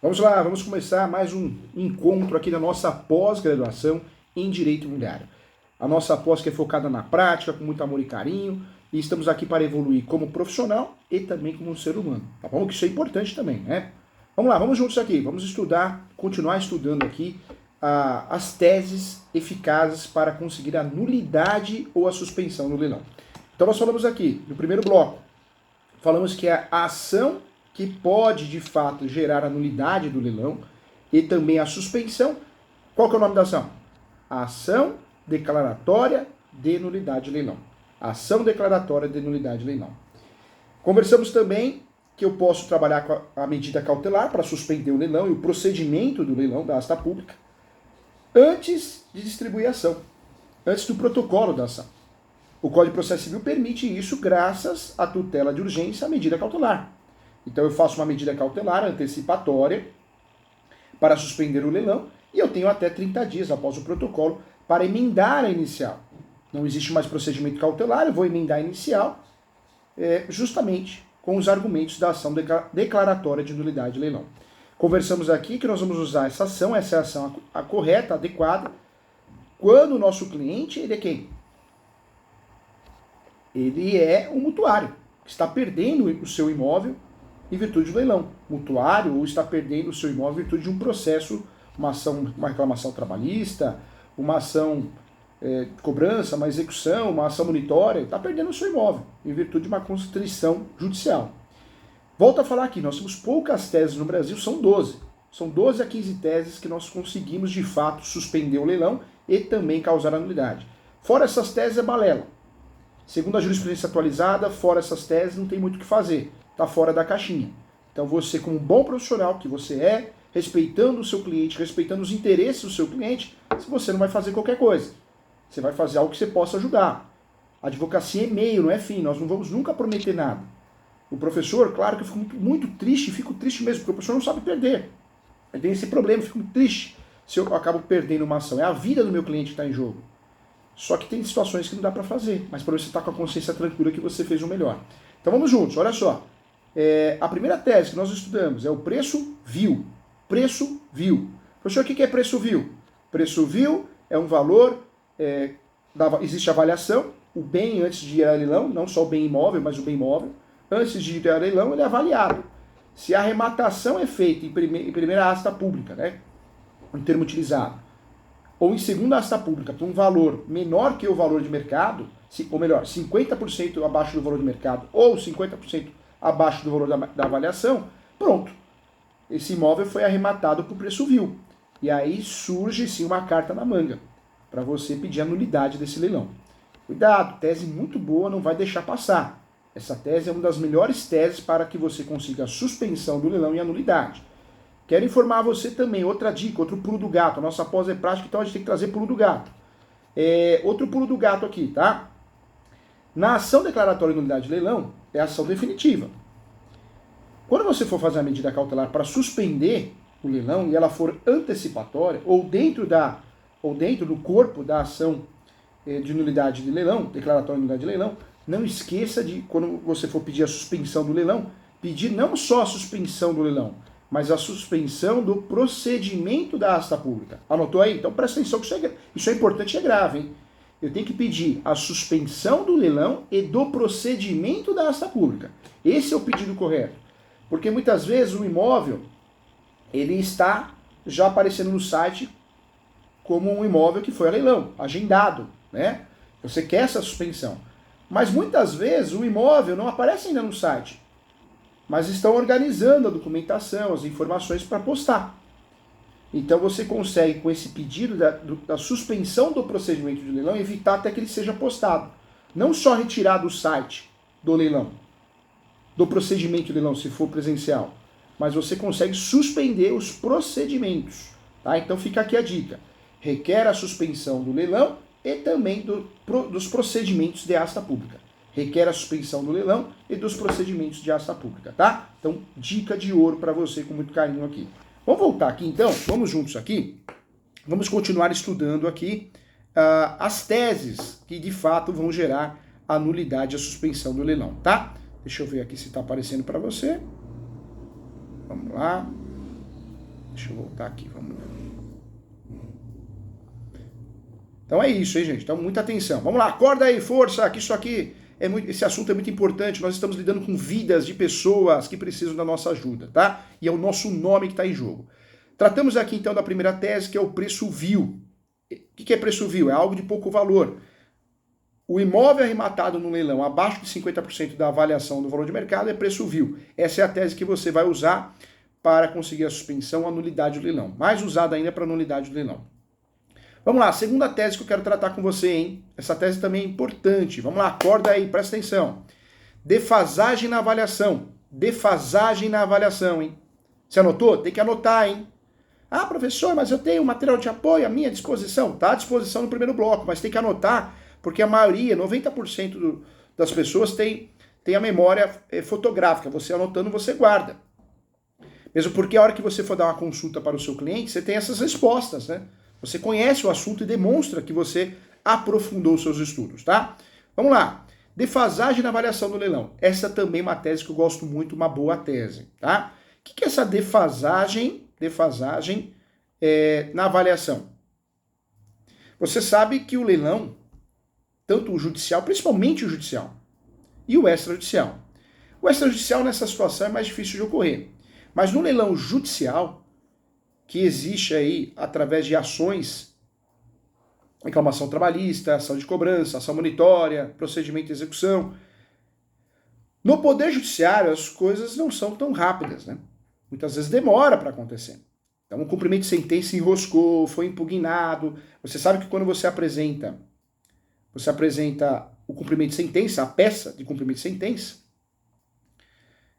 Vamos lá, vamos começar mais um encontro aqui da nossa pós-graduação em Direito Imobiliário. A nossa pós que é focada na prática, com muito amor e carinho, e estamos aqui para evoluir como profissional e também como um ser humano, tá bom? Que isso é importante também, né? Vamos lá, vamos juntos aqui, vamos estudar, continuar estudando aqui as teses eficazes para conseguir a nulidade ou a suspensão do leilão. Então nós falamos aqui, no primeiro bloco, falamos que a ação que pode, de fato, gerar a nulidade do leilão e também a suspensão. Qual que é o nome da ação? A ação declaratória de nulidade de leilão. Ação declaratória de nulidade de leilão. Conversamos também que eu posso trabalhar com a medida cautelar para suspender o leilão e o procedimento do leilão da asta pública antes de distribuir a ação, antes do protocolo da ação. O Código de Processo Civil permite isso graças à tutela de urgência à medida cautelar. Então eu faço uma medida cautelar antecipatória para suspender o leilão e eu tenho até 30 dias após o protocolo para emendar a inicial. Não existe mais procedimento cautelar, eu vou emendar a inicial justamente com os argumentos da ação declaratória de nulidade de leilão. Conversamos aqui que nós vamos usar essa é a ação a correta, adequada, quando o nosso cliente, ele é quem? Ele é um mutuário, que está perdendo o seu imóvel em virtude do leilão. Mutuário ou está perdendo o seu imóvel em virtude de um processo, uma ação, uma reclamação trabalhista, uma ação de cobrança, uma execução, uma ação monitória, está perdendo o seu imóvel em virtude de uma constrição judicial. Volto a falar aqui, nós temos poucas teses no Brasil, são 12. São 12 a 15 teses que nós conseguimos de fato suspender o leilão e também causar a nulidade. Fora essas teses é balela. Segundo a jurisprudência atualizada, fora essas teses não tem muito o que fazer. Está fora da caixinha. Então você, como um bom profissional que você é, respeitando o seu cliente, respeitando os interesses do seu cliente, você não vai fazer qualquer coisa. Você vai fazer algo que você possa ajudar. A advocacia é meio, não é fim. Nós não vamos nunca prometer nada. O professor, claro que eu fico muito triste, fico triste mesmo, porque o professor não sabe perder. Ele tem esse problema, eu fico muito triste se eu acabo perdendo uma ação. É a vida do meu cliente que está em jogo. Só que tem situações que não dá para fazer, mas para você estar com a consciência tranquila que você fez o melhor. Então vamos juntos, olha só. A primeira tese que nós estudamos é o preço vil. Preço vil. Professor, o que é preço vil? Preço vil é um valor, existe avaliação, o bem antes de ir a leilão, não só o bem imóvel, mas o bem imóvel, antes de ir a leilão ele é avaliado. Se a arrematação é feita em primeira asta pública, né, um termo utilizado, ou em segunda asta pública, por um valor menor que o valor de mercado, ou melhor, 50% abaixo do valor de mercado, ou 50% abaixo do valor da avaliação, pronto. Esse imóvel foi arrematado por preço vil. E aí surge sim uma carta na manga, para você pedir a nulidade desse leilão. Cuidado, tese muito boa, não vai deixar passar. Essa tese é uma das melhores teses para que você consiga a suspensão do leilão e a nulidade. Quero informar você também, outra dica, outro pulo do gato. A nossa pós é prática, então a gente tem que trazer pulo do gato. Outro pulo do gato aqui, tá? Na ação declaratória de nulidade de leilão, é a ação definitiva. Quando você for fazer a medida cautelar para suspender o leilão e ela for antecipatória, ou dentro do corpo da ação de nulidade de leilão, declaratória de nulidade de leilão, não esqueça de, quando você for pedir a suspensão do leilão, pedir não só a suspensão do leilão, mas a suspensão do procedimento da asta pública. Anotou aí? Então presta atenção que isso é importante e é grave, hein? Eu tenho que pedir a suspensão do leilão e do procedimento da asta pública. Esse é o pedido correto. Porque muitas vezes o imóvel, ele está já aparecendo no site como um imóvel que foi a leilão, agendado, né? Você quer essa suspensão. Mas muitas vezes o imóvel não aparece ainda no site, mas estão organizando a documentação, as informações para postar. Então você consegue, com esse pedido da suspensão do procedimento de leilão, evitar até que ele seja postado. Não só retirar do site do leilão, do procedimento de leilão, se for presencial, mas você consegue suspender os procedimentos. Tá? Então fica aqui a dica. Requer a suspensão do leilão e também dos procedimentos de asta pública. Requer a suspensão do leilão e dos procedimentos de asta pública, tá? Então, dica de ouro para você com muito carinho aqui. Vamos voltar aqui então, vamos juntos aqui. Vamos continuar estudando aqui as teses que de fato vão gerar a nulidade e a suspensão do leilão, tá? Deixa eu ver aqui se está aparecendo para você. Vamos lá. Deixa eu voltar aqui, vamos ver. Então é isso, hein, gente? Então muita atenção. Vamos lá, acorda aí, força, que isso aqui esse assunto é muito importante. Nós estamos lidando com vidas de pessoas que precisam da nossa ajuda, tá? E é o nosso nome que está em jogo. Tratamos aqui então da primeira tese, que é o preço vil. O que é preço vil? É algo de pouco valor. O imóvel arrematado no leilão abaixo de 50% da avaliação do valor de mercado é preço vil. Essa é a tese que você vai usar para conseguir a suspensão ou a nulidade do leilão. Mais usada ainda para a nulidade do leilão. Vamos lá, segunda tese que eu quero tratar com você, hein? Essa tese também é importante. Vamos lá, acorda aí, presta atenção. Defasagem na avaliação. Defasagem na avaliação, hein? Você anotou? Tem que anotar, hein? Ah, professor, mas eu tenho material de apoio à minha disposição. Está à disposição no primeiro bloco, mas tem que anotar, porque a maioria, 90% das pessoas tem a memória fotográfica. Você anotando, você guarda. Mesmo porque a hora que você for dar uma consulta para o seu cliente, você tem essas respostas, né? Você conhece o assunto e demonstra que você aprofundou os seus estudos, tá? Vamos lá. Defasagem na avaliação do leilão. Essa também é uma tese que eu gosto muito, uma boa tese, tá? O que é essa defasagem na avaliação? Você sabe que o leilão, tanto o judicial, principalmente o judicial, e o extrajudicial. O extrajudicial nessa situação é mais difícil de ocorrer. Mas no leilão judicial, que existe aí através de ações, reclamação trabalhista, ação de cobrança, ação monitória, procedimento de execução. No Poder Judiciário, as coisas não são tão rápidas, né? Muitas vezes demora para acontecer. Então, o cumprimento de sentença enroscou, foi impugnado. Você sabe que quando você apresenta o cumprimento de sentença, a peça de cumprimento de sentença,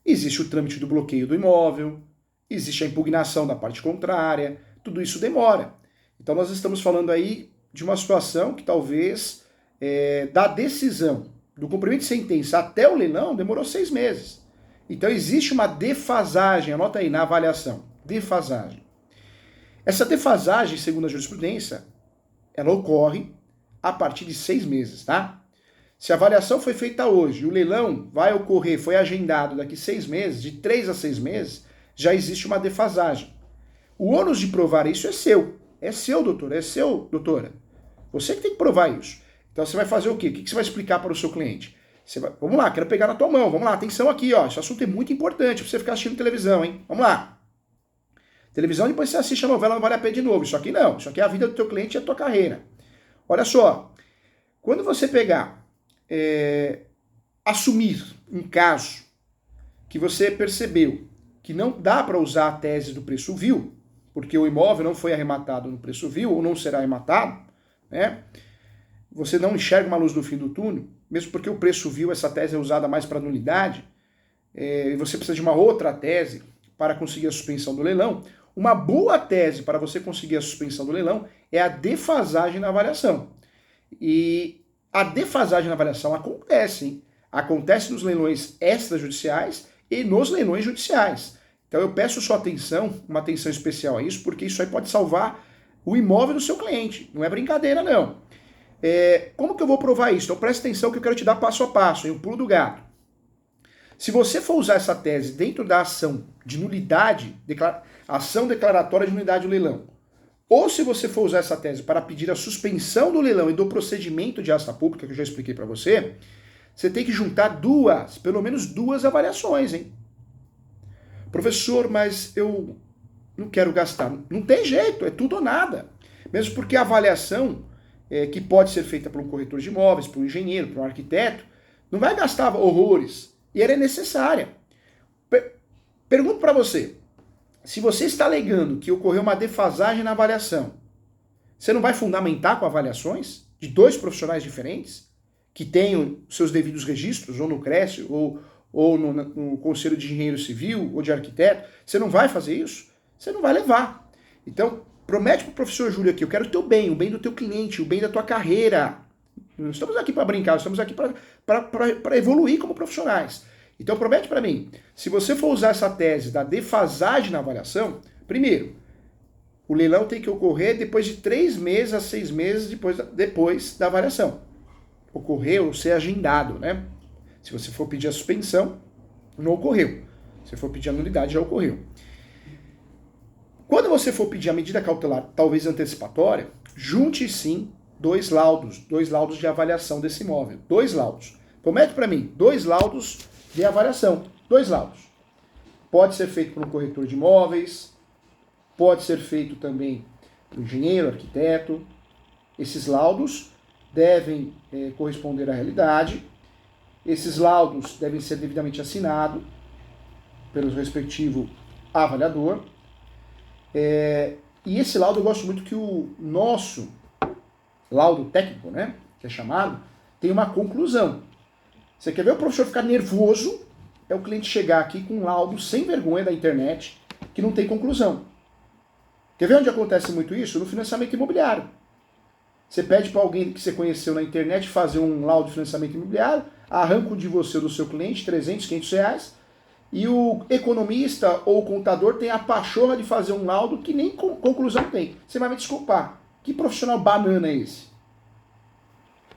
existe o trâmite do bloqueio do imóvel, existe a impugnação da parte contrária, tudo isso demora. Então nós estamos falando aí de uma situação que talvez da decisão do cumprimento de sentença até o leilão demorou 6 meses. Então existe uma defasagem, anota aí na avaliação, defasagem. Essa defasagem, segundo a jurisprudência, ela ocorre a partir de 6 meses, tá? Se a avaliação foi feita hoje e o leilão vai ocorrer, foi agendado daqui 6 meses, de 3 a 6 meses, já existe uma defasagem. O ônus de provar isso é seu. É seu, doutor. É seu, doutora. Você que tem que provar isso. Então você vai fazer o quê? O que você vai explicar para o seu cliente? Vamos lá, quero pegar na tua mão. Vamos lá, atenção aqui, ó. Esse assunto é muito importante para você ficar assistindo televisão, hein? Vamos lá. Televisão, depois você assiste a novela, não vale a pena de novo. Isso aqui não. Isso aqui é a vida do teu cliente e a tua carreira. Olha só. Quando você pegar, assumir um caso que você percebeu que não dá para usar a tese do preço vil, porque o imóvel não foi arrematado no preço vil, ou não será arrematado, né? Você não enxerga uma luz no fim do túnel, mesmo porque o preço vil, essa tese é usada mais para nulidade, e você precisa de uma outra tese para conseguir a suspensão do leilão. Uma boa tese para você conseguir a suspensão do leilão é a defasagem na avaliação. E a defasagem na avaliação acontece, hein? Acontece nos leilões extrajudiciais e nos leilões judiciais. Então eu peço sua atenção, uma atenção especial a isso, porque isso aí pode salvar o imóvel do seu cliente. Não é brincadeira, não. Como que eu vou provar isso? Então presta atenção que eu quero te dar passo a passo, hein? O pulo do gato. Se você for usar essa tese dentro da ação de nulidade, ação declaratória de nulidade do leilão, ou se você for usar essa tese para pedir a suspensão do leilão e do procedimento de asta pública, que eu já expliquei para você, você tem que juntar pelo menos duas avaliações, hein? Professor, mas eu não quero gastar. Não tem jeito, é tudo ou nada. Mesmo porque a avaliação, que pode ser feita por um corretor de imóveis, por um engenheiro, por um arquiteto, não vai gastar horrores. E ela é necessária. Pergunto para você, se você está alegando que ocorreu uma defasagem na avaliação, você não vai fundamentar com avaliações de 2 profissionais diferentes, que tenham seus devidos registros, ou no CRES, ou no Conselho de Engenheiro Civil, ou de arquiteto? Você não vai fazer isso? Você não vai levar. Então, promete para o professor Júlio aqui, eu quero o teu bem, o bem do teu cliente, o bem da tua carreira. Não estamos aqui para brincar, estamos aqui para evoluir como profissionais. Então promete para mim, se você for usar essa tese da defasagem na avaliação, primeiro, o leilão tem que ocorrer depois de 3 meses a 6 meses depois da avaliação. Ocorrer ou ser agendado, né? Se você for pedir a suspensão, não ocorreu. Se for pedir a nulidade, já ocorreu. Quando você for pedir a medida cautelar, talvez antecipatória, junte sim dois laudos de avaliação desse imóvel. 2 laudos. Promete para mim, 2 laudos de avaliação. 2 laudos. Pode ser feito por um corretor de imóveis, pode ser feito também por um engenheiro, arquiteto. Esses laudos devem corresponder à realidade. Esses laudos devem ser devidamente assinados pelo respectivo avaliador. E esse laudo eu gosto muito que o nosso laudo técnico, né, que é chamado, tem uma conclusão. Você quer ver o professor ficar nervoso? É o cliente chegar aqui com um laudo sem vergonha da internet que não tem conclusão. Quer ver onde acontece muito isso? No financiamento imobiliário. Você pede para alguém que você conheceu na internet fazer um laudo de financiamento imobiliário, arranca de você ou do seu cliente 300, 500 reais, e o economista ou o contador tem a pachorra de fazer um laudo que nem conclusão tem. Você vai me desculpar. Que profissional banana é esse?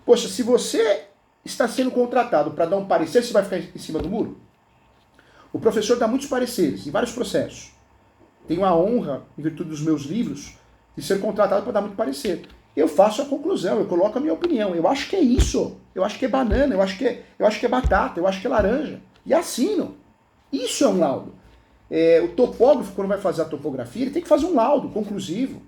Poxa, se você está sendo contratado para dar um parecer, você vai ficar em cima do muro? O professor dá muitos pareceres em vários processos. Tenho a honra, em virtude dos meus livros, de ser contratado para dar muito parecer. Eu faço a conclusão, eu coloco a minha opinião. Eu acho que é isso. Eu acho que é banana, eu acho que é batata, eu acho que é laranja. E assino. Isso é um laudo. O topógrafo, quando vai fazer a topografia, ele tem que fazer um laudo conclusivo.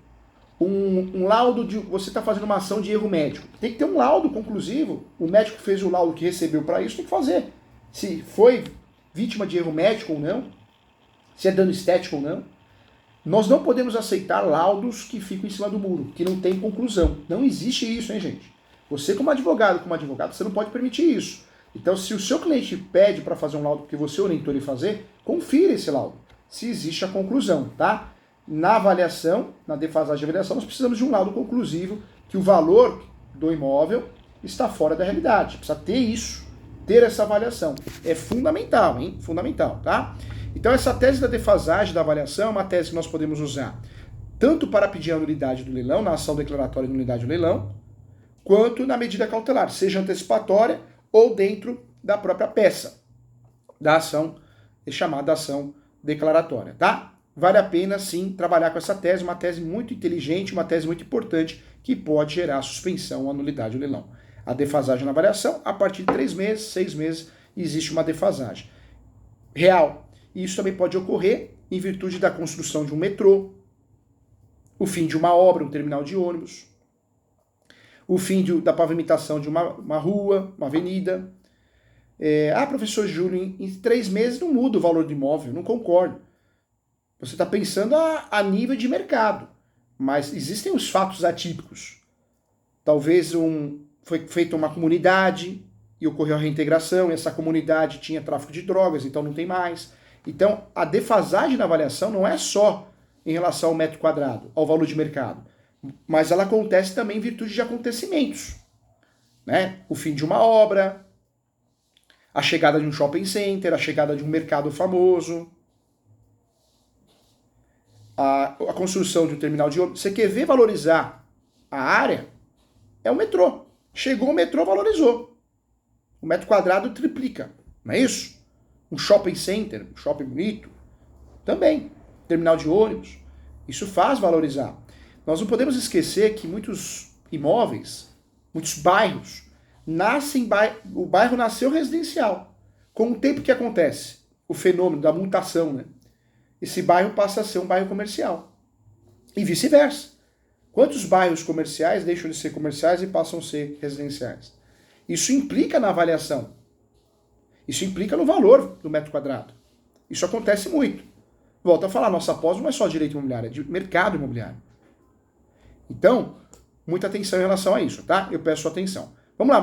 Um laudo de... Você está fazendo uma ação de erro médico. Tem que ter um laudo conclusivo. O médico que fez o laudo que recebeu para isso tem que fazer. Se foi vítima de erro médico ou não, se é dano estético ou não. Nós não podemos aceitar laudos que ficam em cima do muro, que não tem conclusão. Não existe isso, hein, gente? Você como advogado, você não pode permitir isso. Então, se o seu cliente pede para fazer um laudo porque você orientou ele a fazer, confira esse laudo, se existe a conclusão, tá? Na avaliação, na defasagem de avaliação, nós precisamos de um laudo conclusivo que o valor do imóvel está fora da realidade. Precisa ter isso, ter essa avaliação. É fundamental, hein? Fundamental, tá? Então essa tese da defasagem da avaliação é uma tese que nós podemos usar tanto para pedir a nulidade do leilão, na ação declaratória de nulidade do leilão, quanto na medida cautelar, seja antecipatória ou dentro da própria peça da ação, chamada ação declaratória, tá? Vale a pena, sim, trabalhar com essa tese, uma tese muito inteligente, uma tese muito importante, que pode gerar suspensão ou nulidade do leilão. A defasagem na avaliação, a partir de 3 meses, 6 meses, existe uma defasagem real. E isso também pode ocorrer em virtude da construção de um metrô, o fim de uma obra, um terminal de ônibus, o fim da pavimentação de uma rua, uma avenida. Professor Júlio, em 3 meses não muda o valor do imóvel, não concordo. Você está pensando a nível de mercado, mas existem os fatos atípicos. Talvez foi feita uma comunidade e ocorreu a reintegração, e essa comunidade tinha tráfico de drogas, então não tem mais. Então, a defasagem na avaliação não é só em relação ao metro quadrado, ao valor de mercado, mas ela acontece também em virtude de acontecimentos, né? O fim de uma obra, a chegada de um shopping center, a chegada de um mercado famoso, a construção de um terminal de ônibus. Você quer ver valorizar a área? É o metrô. Chegou o metrô, valorizou. O metro quadrado triplica, não é isso? Um shopping center, um shopping bonito, também. Terminal de ônibus, isso faz valorizar. Nós não podemos esquecer que muitos imóveis, muitos bairros, o bairro nasceu residencial. Com o tempo que acontece, o fenômeno da mutação, né? Esse bairro passa a ser um bairro comercial. E vice-versa. Quantos bairros comerciais deixam de ser comerciais e passam a ser residenciais? Isso implica na avaliação. Isso implica no valor do metro quadrado. Isso acontece muito. Volto a falar, nossa pós não é só direito imobiliário, é de mercado imobiliário. Então, muita atenção em relação a isso, tá? Eu peço sua atenção. Vamos lá,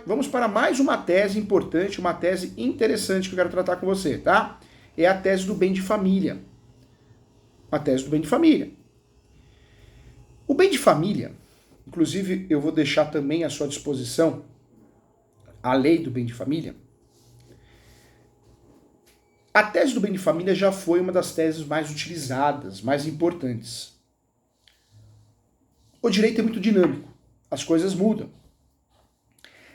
vamos para mais uma tese importante, uma tese interessante que eu quero tratar com você, tá? É a tese do bem de família. A tese do bem de família. O bem de família, inclusive eu vou deixar também à sua disposição a lei do bem de família. A tese do bem de família já foi uma das teses mais utilizadas, mais importantes. O direito é muito dinâmico, as coisas mudam.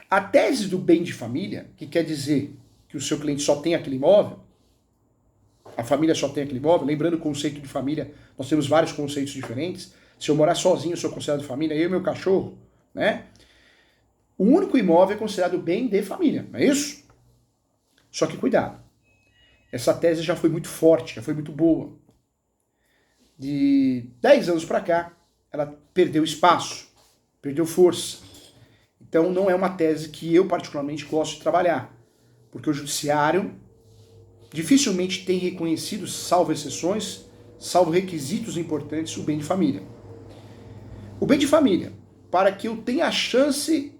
A tese do bem de família, que quer dizer que o seu cliente só tem aquele imóvel, a família só tem aquele imóvel, lembrando o conceito de família, nós temos vários conceitos diferentes. Se eu morar sozinho, eu sou considerado família, eu e meu cachorro, né? O único imóvel é considerado bem de família, não é isso? Só que cuidado, essa tese já foi muito forte, já foi muito boa. De 10 anos para cá, ela perdeu espaço, perdeu força. Então não é uma tese que eu particularmente gosto de trabalhar, porque o judiciário dificilmente tem reconhecido, salvo exceções, salvo requisitos importantes, o bem de família. O bem de família, para que eu tenha a chance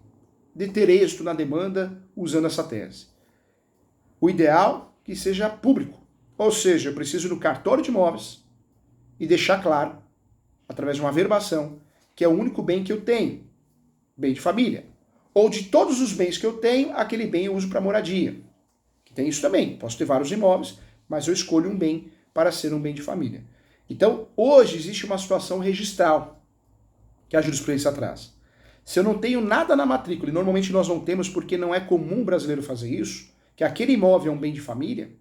de ter êxito na demanda usando essa tese. O ideal é que seja público, ou seja, eu preciso ir no cartório de imóveis e deixar claro, através de uma verbação, que é o único bem que eu tenho, bem de família. Ou de todos os bens que eu tenho, aquele bem eu uso para moradia. Que tem isso também, posso ter vários imóveis, mas eu escolho um bem para ser um bem de família. Então, hoje existe uma situação registral que a jurisprudência traz. Se eu não tenho nada na matrícula, e normalmente nós não temos porque não é comum o brasileiro fazer isso, que aquele imóvel é um bem de família,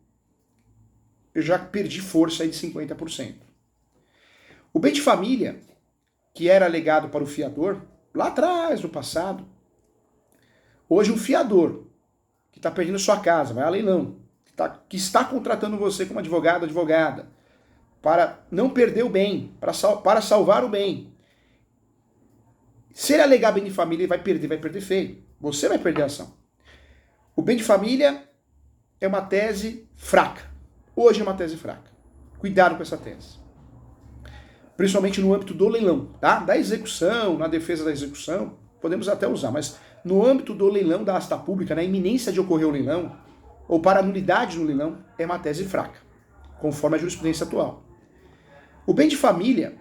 eu já perdi força aí de 50%. O bem de família, que era legado para o fiador, lá atrás, no passado, hoje um fiador que está perdendo sua casa, vai a leilão, que está contratando você como advogado, advogada, para não perder o bem, para salvar o bem. Se ele alegar bem de família, ele vai perder feio. Você vai perder a ação. O bem de família é uma tese fraca. Hoje é uma tese fraca. Cuidado com essa tese. Principalmente no âmbito do leilão, tá? Da execução, na defesa da execução, podemos até usar, mas no âmbito do leilão da asta pública, na iminência de ocorrer o leilão, ou para nulidade no leilão, é uma tese fraca, conforme a jurisprudência atual. O bem de família,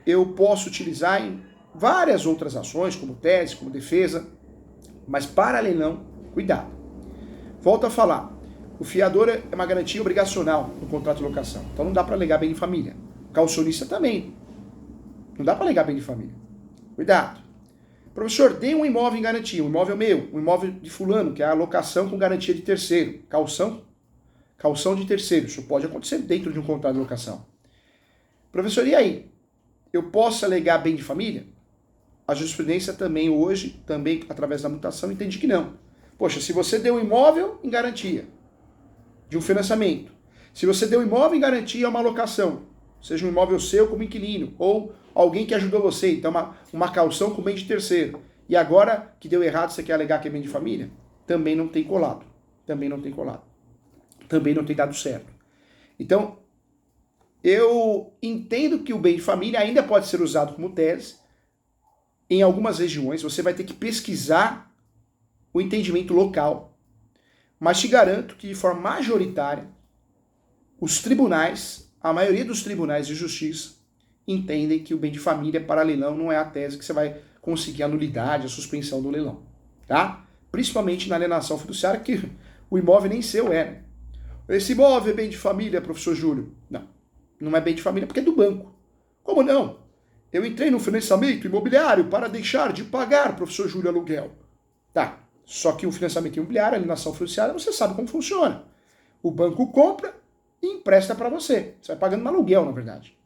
eu posso utilizar em várias outras ações, como tese, como defesa, mas para leilão, cuidado. Volto a falar, o fiador é uma garantia obrigacional no contrato de locação, então não dá para alegar bem de família. O calcionista também, não dá para alegar bem de família. Cuidado. Professor, dê um imóvel em garantia, um imóvel meu, um imóvel de fulano, que é a locação com garantia de terceiro, calção de terceiro, isso pode acontecer dentro de um contrato de locação. Professor, e aí? Eu posso alegar bem de família? A jurisprudência também hoje, também através da mutação, entende que não. Poxa, se você deu um imóvel em garantia de um financiamento, se você deu um imóvel em garantia a uma locação, seja um imóvel seu como inquilino, ou alguém que ajudou você, então uma calção com bem de terceiro, e agora que deu errado você quer alegar que é bem de família, também não tem colado. Também não tem colado. Também não tem dado certo. Então, eu entendo que o bem de família ainda pode ser usado como tese. Em algumas regiões você vai ter que pesquisar o entendimento local, mas te garanto que de forma majoritária os tribunais, a maioria dos tribunais de justiça, entendem que o bem de família para leilão não é a tese que você vai conseguir a nulidade, a suspensão do leilão, tá? Principalmente na alienação fiduciária, que o imóvel nem seu é, né? Esse imóvel é bem de família, professor Júlio? Não, não é bem de família porque é do banco. Como não? Eu entrei no financiamento imobiliário para deixar de pagar, professor Júlio, aluguel. Tá, só que o financiamento imobiliário, a alienação fiduciária, você sabe como funciona. O banco compra e empresta para você. Você vai pagando um aluguel, na verdade.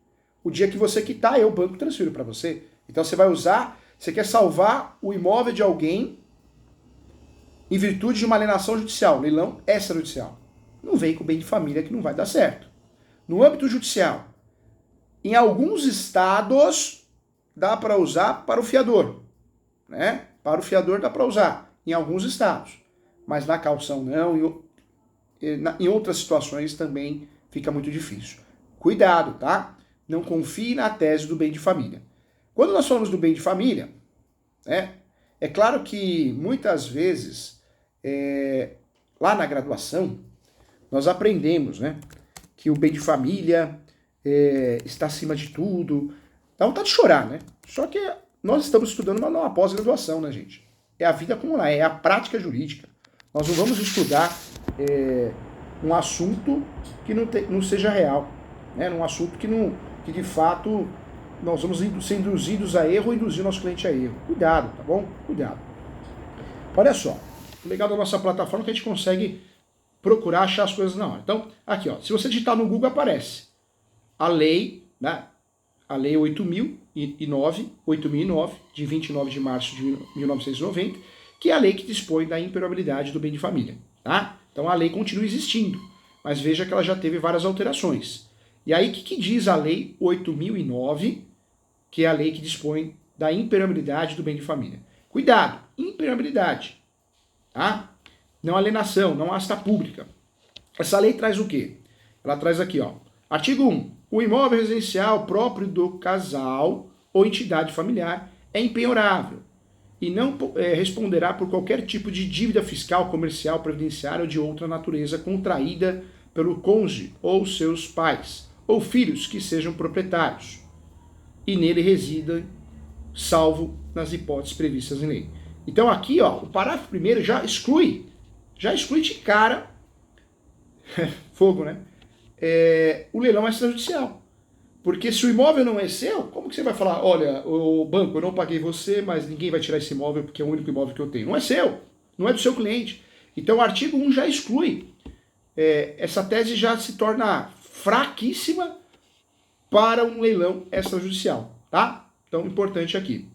O dia que você quitar, o banco transfere para você. Então você vai usar, você quer salvar o imóvel de alguém em virtude de uma alienação judicial, leilão extrajudicial. Não vem com o bem de família que não vai dar certo. No âmbito judicial, em alguns estados dá para usar para o fiador, né? Para o fiador dá para usar, em alguns estados. Mas na calção não, em outras situações também fica muito difícil. Cuidado, tá? Não confie na tese do bem de família. Quando nós falamos do bem de família, né, é claro que muitas vezes, lá na graduação, nós aprendemos, né, que o bem de família está acima de tudo. Dá vontade de chorar, né? Só que nós estamos estudando uma pós-graduação, né, gente? É a vida como ela é a prática jurídica. Nós não vamos estudar um assunto que não seja real, né? Um assunto que de fato nós vamos ser induzidos a erro ou induzir o nosso cliente a erro. Cuidado, tá bom? Cuidado. Olha só, o legal da nossa plataforma é que a gente consegue procurar achar as coisas na hora. Então, aqui, ó, se você digitar no Google, aparece a lei, né? A lei 8.009, de 29 de março de 1990, que é a lei que dispõe da impermeabilidade do bem de família, tá? Então a lei continua existindo, mas veja que ela já teve várias alterações. E aí, o que diz a lei 8.009, que é a lei que dispõe da impermeabilidade do bem de família? Cuidado, impermeabilidade, tá? Não alienação, não asta pública. Essa lei traz o quê? Ela traz aqui, ó, artigo 1. O imóvel residencial próprio do casal ou entidade familiar é impenhorável e não responderá por qualquer tipo de dívida fiscal, comercial, previdenciária ou de outra natureza contraída pelo cônjuge ou seus pais ou filhos que sejam proprietários e nele residam, salvo nas hipóteses previstas em lei. Então aqui, ó, o parágrafo primeiro já exclui de cara, fogo, né? O leilão extrajudicial. Porque se o imóvel não é seu, como que você vai falar, olha, o banco, eu não paguei você, mas ninguém vai tirar esse imóvel porque é o único imóvel que eu tenho. Não é seu, não é do seu cliente. Então o artigo 1 já exclui. Essa tese já se torna fraquíssima para um leilão extrajudicial, tá? Então, importante aqui.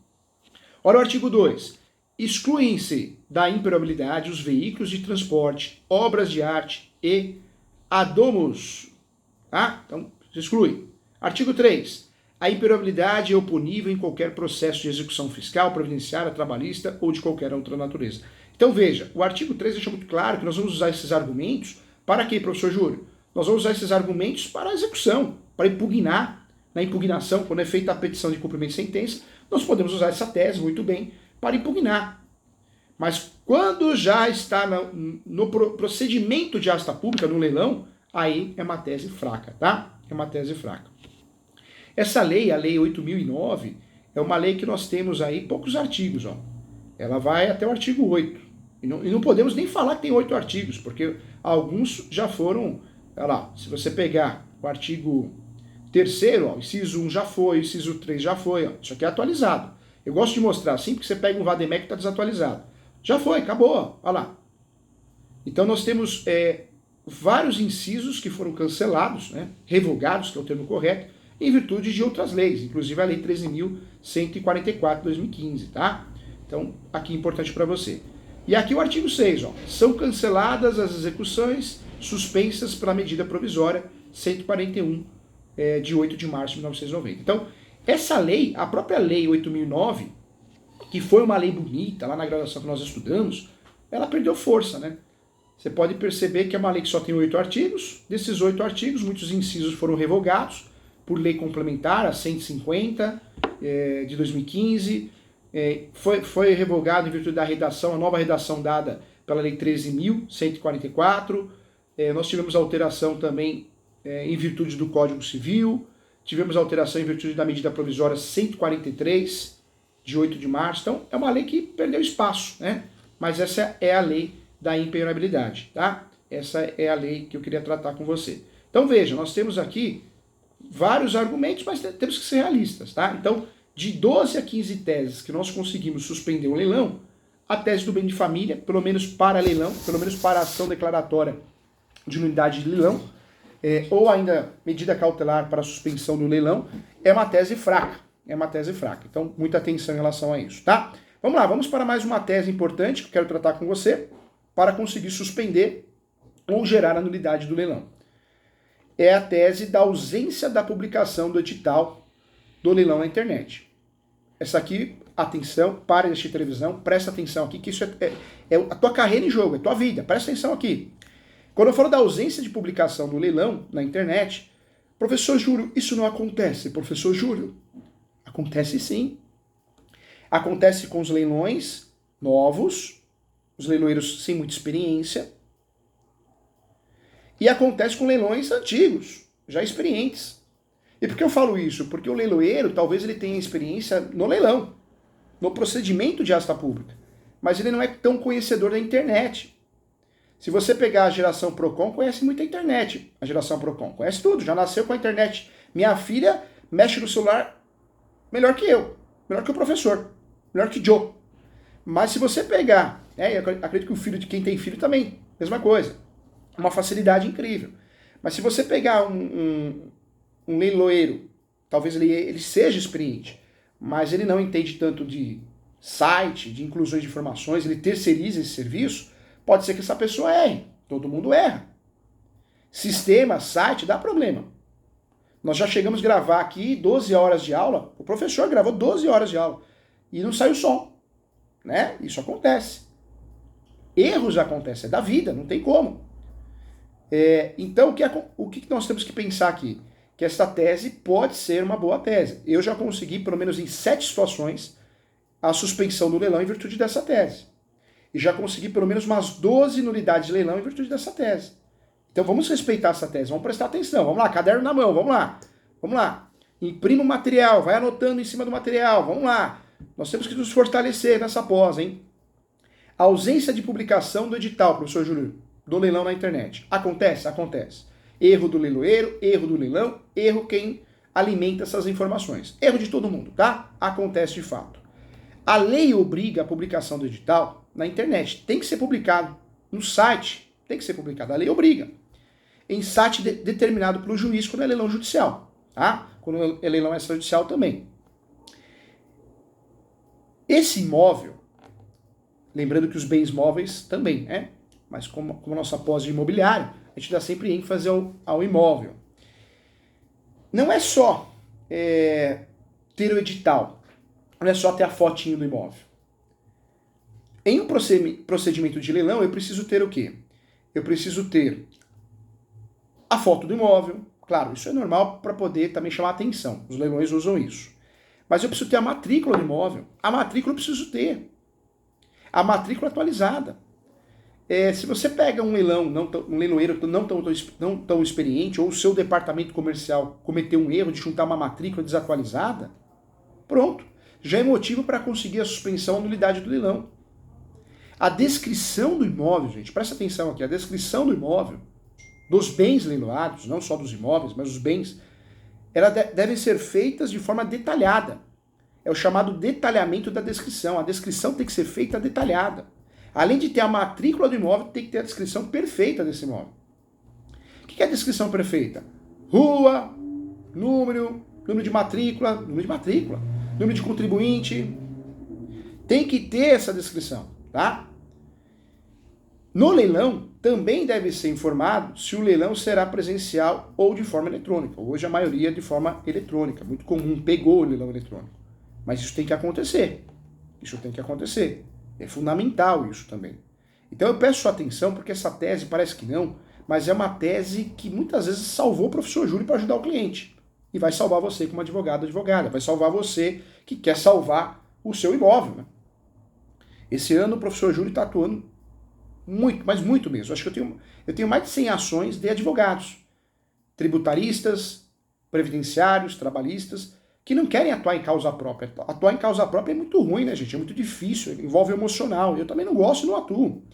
Olha o artigo 2. Excluem-se da impermeabilidade os veículos de transporte, obras de arte e adômos. Tá? Então, se exclui. Artigo 3. A impermeabilidade é oponível em qualquer processo de execução fiscal, previdenciária, trabalhista ou de qualquer outra natureza. Então veja, o artigo 3 deixa muito claro que nós vamos usar esses argumentos para quê, professor Júlio? Nós vamos usar esses argumentos para a execução, para impugnar. Na impugnação, quando é feita a petição de cumprimento de sentença, nós podemos usar essa tese muito bem para impugnar. Mas quando já está no procedimento de asta pública, no leilão, aí é uma tese fraca, tá? É uma tese fraca. Essa lei, a lei 8.009, é uma lei que nós temos aí poucos artigos, ó. Ela vai até o artigo 8. E não podemos nem falar que tem 8 artigos, porque alguns já foram, olha lá, se você pegar o artigo 3º, ó, inciso 1 já foi, inciso 3 já foi, ó, isso aqui é atualizado. Eu gosto de mostrar assim, porque você pega um Vademec que está desatualizado. Já foi, acabou, ó, olha lá. Então nós temos vários incisos que foram cancelados, né, revogados, que é o termo correto, em virtude de outras leis, inclusive a Lei 13.144 de 2015, tá? Então, aqui é importante para você. E aqui o artigo 6, ó, são canceladas as execuções suspensas pela medida provisória 141 de 8 de março de 1990. Então, essa lei, a própria Lei 8.009, que foi uma lei bonita lá na graduação que nós estudamos, ela perdeu força, né? Você pode perceber que é uma lei que só tem 8 artigos. Desses 8 artigos, muitos incisos foram revogados por lei complementar, a 150 de 2015. Foi revogado em virtude da redação, a nova redação dada pela Lei 13.144. Nós tivemos alteração também em virtude do Código Civil. Tivemos alteração em virtude da medida provisória 143, de 8 de março. Então, é uma lei que perdeu espaço, né? Mas essa é a lei da impenhorabilidade, tá? Essa é a lei que eu queria tratar com você. Então, veja, nós temos aqui vários argumentos, mas temos que ser realistas, tá? Então, de 12 a 15 teses que nós conseguimos suspender um leilão, a tese do bem de família, pelo menos para leilão, pelo menos para a ação declaratória de nulidade de leilão, ou ainda medida cautelar para suspensão do leilão, é uma tese fraca. É uma tese fraca. Então, muita atenção em relação a isso, tá? Vamos lá, vamos para mais uma tese importante que eu quero tratar com você para conseguir suspender ou gerar a nulidade do leilão. É a tese da ausência da publicação do edital do leilão na internet. Essa aqui, atenção, pare de assistir televisão, presta atenção aqui, que isso é a tua carreira em jogo, é a tua vida, presta atenção aqui. Quando eu falo da ausência de publicação do leilão na internet, professor Júlio, isso não acontece, professor Júlio. Acontece sim. Acontece com os leilões novos, os leiloeiros sem muita experiência, e acontece com leilões antigos, já experientes. E por que eu falo isso? Porque o leiloeiro, talvez ele tenha experiência no leilão, no procedimento de asta pública, mas ele não é tão conhecedor da internet. Se você pegar a geração Procon, conhece muito a internet. A geração Procon conhece tudo, já nasceu com a internet. Minha filha mexe no celular melhor que eu, melhor que o professor, melhor que Joe. Mas se você pegar, eu acredito que o filho de quem tem filho também, mesma coisa. uma facilidade incrível. Mas se você pegar um leiloeiro, talvez ele seja experiente, mas ele não entende tanto de site, de inclusões de informações, ele terceiriza esse serviço, pode ser que essa pessoa erre. Todo mundo erra. Sistema, site, dá problema. Nós já chegamos a gravar aqui 12 horas de aula, o professor gravou 12 horas de aula e não saiu som, né? Isso acontece. Erros acontecem, é da vida, não tem como. Então, o que nós temos que pensar aqui? Que esta tese pode ser uma boa tese. Eu já consegui, pelo menos em 7 situações, a suspensão do leilão em virtude dessa tese. E já consegui pelo menos umas 12 nulidades de leilão em virtude dessa tese. Então vamos respeitar essa tese, vamos prestar atenção. Vamos lá, caderno na mão, vamos lá. Vamos lá. Imprima o material, vai anotando em cima do material, vamos lá. Nós temos que nos fortalecer nessa pós, hein? A ausência de publicação do edital, professor Júlio, do leilão na internet. Acontece? Acontece. Erro do leiloeiro, erro do leilão, erro quem alimenta essas informações. Erro de todo mundo, tá? Acontece de fato. A lei obriga a publicação do edital na internet. Tem que ser publicado no site. Tem que ser publicado. A lei obriga. Em site determinado pelo juiz quando é leilão judicial. Tá? Quando é leilão extrajudicial também. Esse imóvel, lembrando que os bens móveis também, né? Mas como a nossa pós de imobiliário, a gente dá sempre ênfase ao imóvel. Não é só ter o edital, não é só ter a fotinho do imóvel. Em um procedimento de leilão, eu preciso ter o quê? Eu preciso ter a foto do imóvel, claro, isso é normal para poder também chamar a atenção, os leilões usam isso. Mas eu preciso ter a matrícula do imóvel, a matrícula eu preciso ter, a matrícula atualizada. Se você pega um leilão, um leiloeiro não tão experiente, ou o seu departamento comercial cometeu um erro de juntar uma matrícula desatualizada, pronto, já é motivo para conseguir a suspensão, a nulidade do leilão. A descrição do imóvel, gente, presta atenção aqui, a descrição do imóvel, dos bens leiloados, não só dos imóveis, mas os bens, elas devem ser feitas de forma detalhada. É o chamado detalhamento da descrição. A descrição tem que ser feita detalhada. Além de ter a matrícula do imóvel, tem que ter a descrição perfeita desse imóvel. O que é a descrição perfeita? Rua, número de matrícula, número de contribuinte. Tem que ter essa descrição, tá? No leilão, também deve ser informado se o leilão será presencial ou de forma eletrônica. Hoje a maioria é de forma eletrônica, muito comum, pegou o leilão eletrônico. Mas isso tem que acontecer. Isso tem que acontecer. É fundamental isso também. Então eu peço sua atenção, porque essa tese parece que não, mas é uma tese que muitas vezes salvou o professor Júlio para ajudar o cliente. E vai salvar você como advogado, advogada. Vai salvar você que quer salvar o seu imóvel, né? Esse ano o professor Júlio está atuando muito, mas muito mesmo. Acho que eu tenho mais de 100 ações de advogados, tributaristas, previdenciários, trabalhistas, que não querem atuar em causa própria. Atuar em causa própria é muito ruim, né, gente? É muito difícil, envolve emocional. Eu também não gosto e não atuo.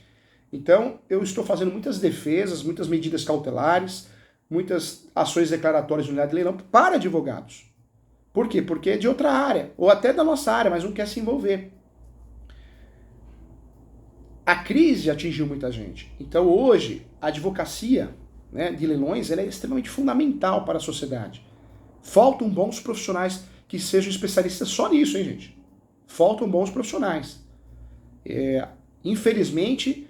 Então, eu estou fazendo muitas defesas, muitas medidas cautelares, muitas ações declaratórias de unidade de leilão para advogados. Por quê? Porque é de outra área, ou até da nossa área, mas não quer se envolver. A crise atingiu muita gente. Então, hoje, a advocacia, né, de leilões ela é extremamente fundamental para a sociedade. Faltam bons profissionais que sejam especialistas só nisso, hein, gente? Faltam bons profissionais. Infelizmente,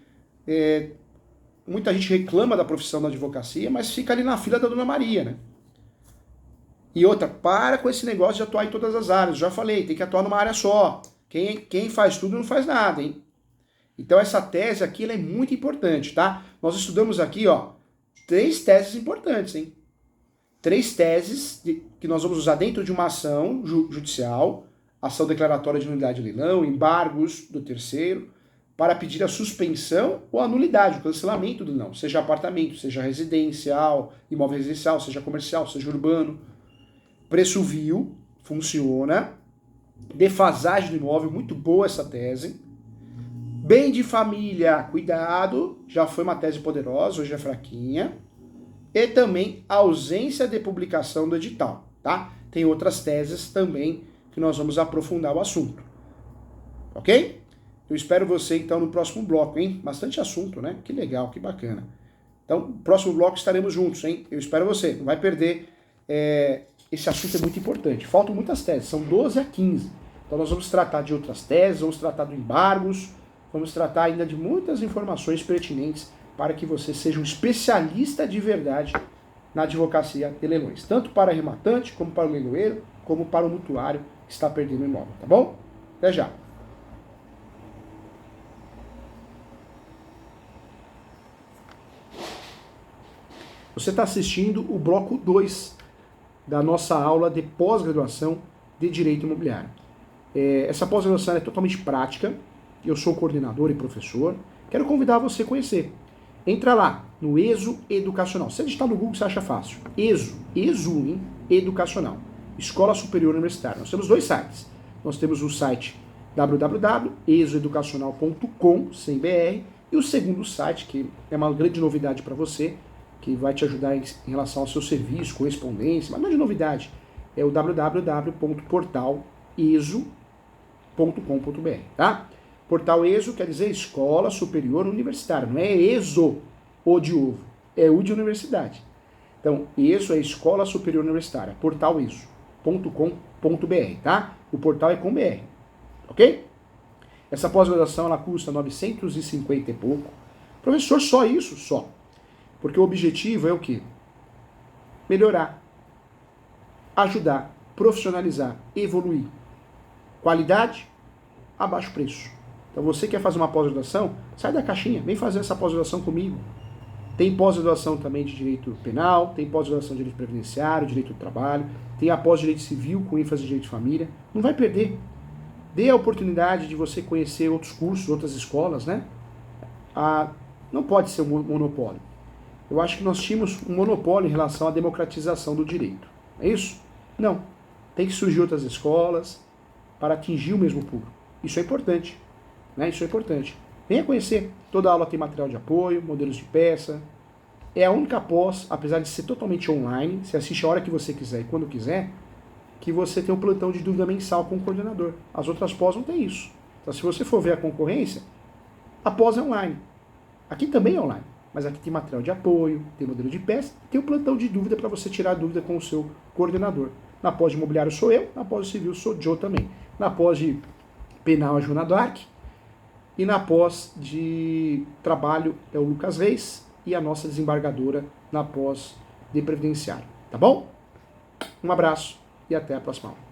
muita gente reclama da profissão da advocacia, mas fica ali na fila da Dona Maria, né? E outra, para com esse negócio de atuar em todas as áreas. Já falei, tem que atuar numa área só. Quem faz tudo não faz nada, hein? Então essa tese aqui ela é muito importante, tá? Nós estudamos aqui, ó, 3 teses importantes, hein? 3 teses que nós vamos usar dentro de uma ação judicial, ação declaratória de nulidade de leilão, embargos do terceiro, para pedir a suspensão ou a nulidade, o cancelamento do leilão, seja apartamento, seja residencial, imóvel residencial, seja comercial, seja urbano. Preço vil, funciona. Defasagem do imóvel, muito boa essa tese. Bem de família, cuidado, já foi uma tese poderosa, hoje é fraquinha. E também a ausência de publicação do edital, tá? Tem outras teses também que nós vamos aprofundar o assunto. Ok? Eu espero você então no próximo bloco, hein? Bastante assunto, né? Que legal, que bacana. Então, Então, próximo bloco estaremos juntos, hein? Eu espero você, não vai perder. Esse assunto é muito importante. Faltam muitas teses, são 12 a 15. Então nós vamos tratar de outras teses, vamos tratar de embargos, vamos tratar ainda de muitas informações pertinentes para que você seja um especialista de verdade na advocacia de leilões, tanto para arrematante, como para o leiloeiro, como para o mutuário que está perdendo o imóvel, tá bom? Até já! Você está assistindo o bloco 2 da nossa aula de pós-graduação de Direito Imobiliário. Essa pós-graduação é totalmente prática, eu sou coordenador e professor, quero convidar você a conhecer. Entra lá, no ESO Educacional. Se você digitar no Google, você acha fácil. ESO, hein? Educacional. Escola Superior Universitária. Nós temos 2 sites. Nós temos o site www.esoeducacional.com, sem BR, e o segundo site, que é uma grande novidade para você, que vai te ajudar em relação ao seu serviço, correspondência, mas não é de novidade, é o www.portaleso.com.br, tá? Portal ESO quer dizer Escola Superior Universitária, não é ESO, o de ovo, é o de universidade. Então, ESO é Escola Superior Universitária, portaleso.com.br, tá? O portal é com BR, ok? Essa pós-graduação, ela custa 950 e pouco. Professor, só isso? Só. Porque o objetivo é o quê? Melhorar, ajudar, profissionalizar, evoluir. Qualidade a baixo preço. Então você quer fazer uma pós-graduação, sai da caixinha, vem fazer essa pós-graduação comigo. Tem pós-graduação também de direito penal, tem pós-graduação de direito previdenciário, direito do trabalho, tem a pós-direito civil com ênfase em direito de família. Não vai perder. Dê a oportunidade de você conhecer outros cursos, outras escolas, né? Não pode ser um monopólio. Eu acho que nós tínhamos um monopólio em relação à democratização do direito. É isso? Não. Tem que surgir outras escolas para atingir o mesmo público. Isso é importante. Né? Isso é importante. Venha conhecer. Toda aula tem material de apoio, modelos de peça. É a única pós, apesar de ser totalmente online, você assiste a hora que você quiser e quando quiser, que você tem um plantão de dúvida mensal com o coordenador. As outras pós não tem isso. Então, se você for ver a concorrência, a pós é online. Aqui também é online. Mas aqui tem material de apoio, tem modelo de peça, tem o plantão de dúvida para você tirar a dúvida com o seu coordenador. Na pós de imobiliário sou eu, na pós de civil sou o Joe também. Na pós de penal é a Juna Duarte, e na pós de trabalho é o Lucas Reis, e a nossa desembargadora na pós de previdenciário. Tá bom? Um abraço e até a próxima aula.